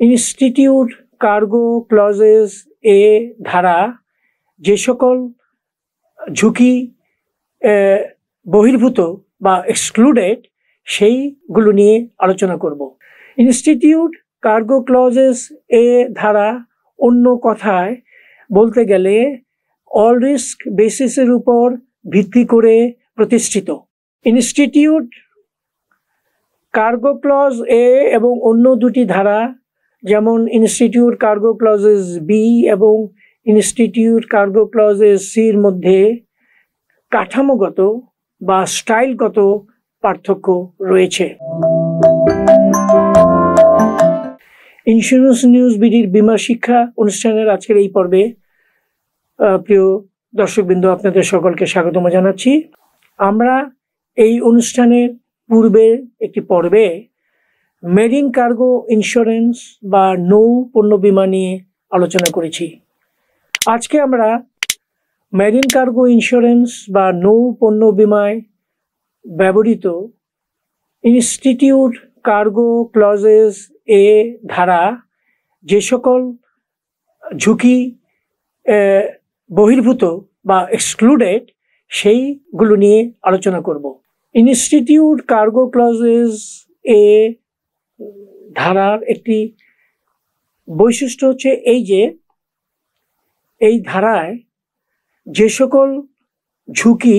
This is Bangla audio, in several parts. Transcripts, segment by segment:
ইনস্টিটিউট কার্গো ক্লজেস এ ধারা যে সকল ঝুঁকি বহির্ভূত বা এক্সক্লুডেড সেইগুলো নিয়ে আলোচনা করব। ইনস্টিটিউট কার্গো ক্লজেস এ ধারা অন্য কথায় বলতে গেলে অল রিস্ক বেসিসের উপর ভিত্তি করে প্রতিষ্ঠিত। ইনস্টিটিউট কার্গো ক্লজ এ এবং অন্য দুটি ধারা যেমন ইনস্টিটিউট কার্গো ক্লজেস বি এবং ইনস্টিটিউট কার্গো ক্লজেস সির মধ্যে কাঠামোগত বা স্টাইলগত পার্থক্য রয়েছে। ইন্স্যুরেন্স নিউজ বিডির বীমা শিক্ষা অনুষ্ঠানের আজকের এই পর্বে প্রিয় দর্শকবৃন্দ, আপনাদের সকলকে স্বাগতম জানাচ্ছি। আমরা এই অনুষ্ঠানের পূর্বের একটি পর্বে মেরিন কার্গো ইন্স্যুরেন্স বা নৌ পণ্য বীমা নিয়ে আলোচনা করেছি। আজকে আমরা মেরিন কার্গো ইন্স্যুরেন্স বা নৌ পণ্য বীমায় ব্যবহৃত ইনস্টিটিউট কার্গো ক্লজেস এ ধারা যে সকল ঝুঁকি বহির্ভূত বা এক্সক্লুডেড সেইগুলো নিয়ে আলোচনা করব। ইনস্টিটিউট কার্গো ক্লজেস এ ধারার একটি বৈশিষ্ট্য হচ্ছে এই ধারায় যে সকল ঝুঁকি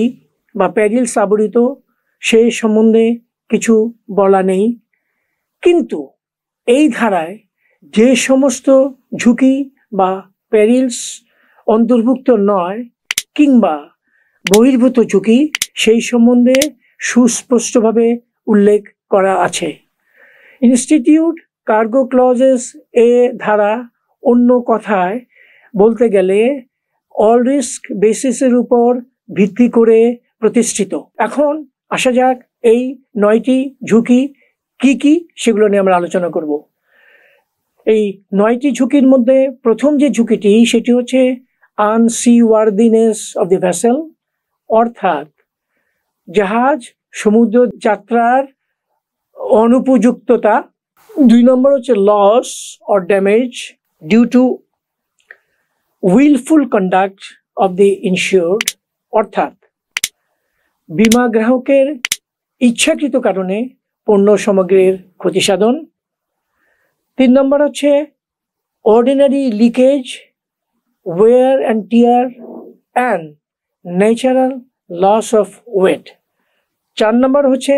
বা প্যারিলস আবরিত সেই সম্বন্ধে কিছু বলা নেই, কিন্তু এই ধারায় যে সমস্ত ঝুঁকি বা প্যারিলস অন্তর্ভুক্ত নয় কিংবা বহির্ভূত ঝুঁকি সেই সম্বন্ধে সুস্পষ্টভাবে উল্লেখ করা আছে। ইনস্টিটিউট কার্গো ক্লজেস এ ধারা অন্য কথায় বলতে গেলে অল রিস্ক বেসিসের উপর ভিত্তি করে প্রতিষ্ঠিত। এখন আসা যাক এই 9টি ঝুঁকি কি কি সেগুলো নিয়ে আমরা আলোচনা করব। এই 9টি ঝুঁকির মধ্যে প্রথম যে ঝুঁকিটি সেটি হচ্ছে আনসিওয়ার্দিনেস অফ দি ভেসেল, অর্থাৎ জাহাজ সমুদ্র যাত্রার অনুপযুক্ততা। 2 নম্বর হচ্ছে loss or damage due to wilful conduct of the insured, অর্থাৎ বীমা গ্রাহকের ইচ্ছাকৃত কারণে পণ্য সামগ্রীর ক্ষতি সাধন। 3 নম্বর হচ্ছে ordinary leakage, wear and tear and natural loss of weight. 4 নম্বর হচ্ছে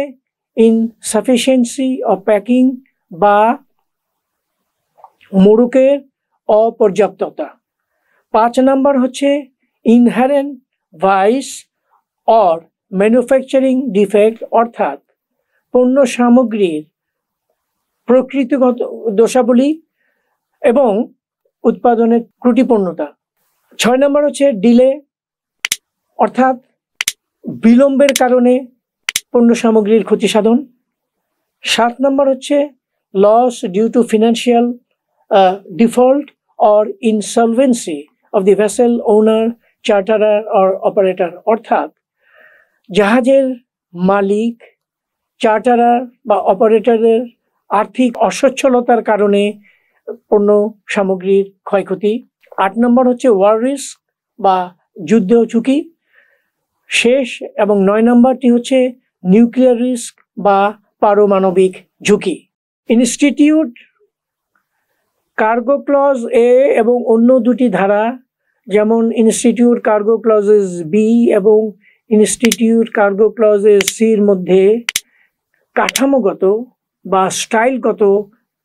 ইনসাফিসিয়েন্সি অফ প্যাকিং বা মোড়কের অপর্যাপ্ততা। 5 নম্বর হচ্ছে inherent vice or manufacturing defect, অর্থাৎ পণ্য সামগ্রীর প্রকৃতিগত দোষাবলী এবং উৎপাদনের ত্রুটিপূর্ণতা। 6 নম্বর হচ্ছে ডিলে, অর্থাৎ বিলম্বের কারণে পণ্য সামগ্রীর ক্ষতি সাধন। 7 নম্বর হচ্ছে loss due to financial default or insolvency of the vessel owner, charterer or operator, অর্থাৎ জাহাজের মালিক, চার্টারার বা অপারেটরের আর্থিক অসচ্ছলতার কারণে পণ্য সামগ্রীর ক্ষয়ক্ষতি। 8 নম্বর হচ্ছে ওয়ার রিস্ক বা যুদ্ধ ঝুঁকি শেষ, এবং 9 নম্বরটি হচ্ছে নিউক্লিয়ার রিস্ক বা পারমাণবিক ঝুঁকি। ইনস্টিটিউট কার্গো ক্লজ এ এবং অন্য দুটি ধারা যেমন ইনস্টিটিউট কার্গো ক্লজেস বি এবং ইনস্টিটিউট কার্গো ক্লজেস সির মধ্যে কাঠামোগত বা স্টাইলগত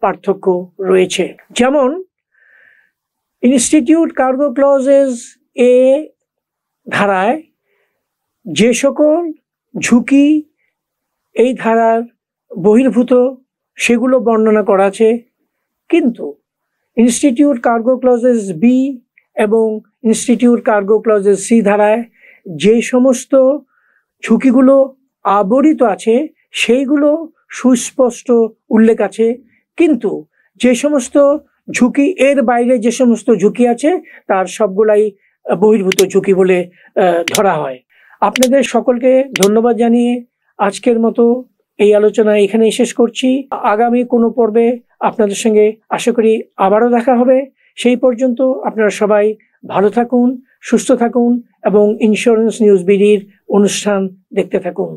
পার্থক্য রয়েছে। যেমন ইনস্টিটিউট কার্গো ক্লজেস এ ধারায় যে সকল ঝুঁকি এই ধারার বহির্ভূত সেগুলো বর্ণনা করা আছে, কিন্তু ইনস্টিটিউট কার্গো ক্লজেস বি এবং ইনস্টিটিউট কার্গো ক্লজেস সি ধারায় যে সমস্ত ঝুঁকিগুলো আবরিত আছে সেইগুলো সুস্পষ্ট উল্লেখ আছে, কিন্তু যে সমস্ত ঝুঁকি এর বাইরে যে সমস্ত ঝুঁকি আছে তার সবগুলাই বহির্ভূত ঝুঁকি বলে ধরা হয়। আপনাদের সকলকে ধন্যবাদ জানিয়ে আজকের মতো এই আলোচনা এখানেই শেষ করছি। আগামী কোনো পর্বে আপনাদের সঙ্গে আশা করি আবারও দেখা হবে। সেই পর্যন্ত আপনারা সবাই ভালো থাকুন, সুস্থ থাকুন এবং ইন্স্যুরেন্স নিউজ বিডির অনুষ্ঠান দেখতে থাকুন।